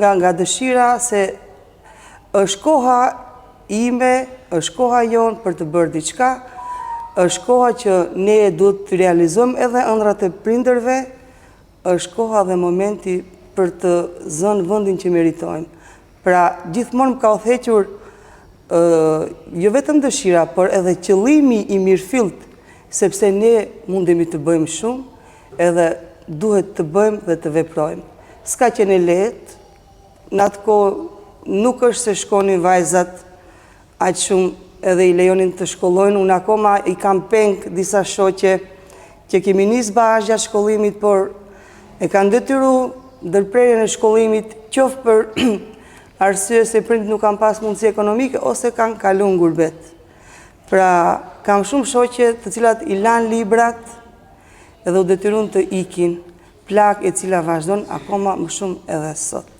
Nga dëshira se është koha ime, është koha jonë për të bërë diçka, është koha që ne duhet të realizojmë edhe ëndrat e prindërve, është koha dhe momenti për të zënë vendin që meritojnë. Pra, gjithmonë më ka udhëhequr jo vetëm dëshira, por edhe qëllimi i mirëfillt, sepse ne mundemi të bëjmë shumë, edhe duhet të bëjmë dhe të veprojmë. S'ka qenë lehtë, në atë kohë nuk është se shkonin vajzat aq shumë edhe i lejonin të shkollojnë. Unë akoma i kam peng disa shoqe që kemi nisë bashkë gjatë shkollimit, por e kanë detyru ndërprerjen e shkollimit, qoftë për arsye se prindërit nuk kanë pas mundësi ekonomike ose kanë kaluar në gurbet. Pra, kam shumë shoqe të cilat i lanë librat edhe u detyruan të ikin, plagë e cila vazhdon akoma më shumë edhe sot.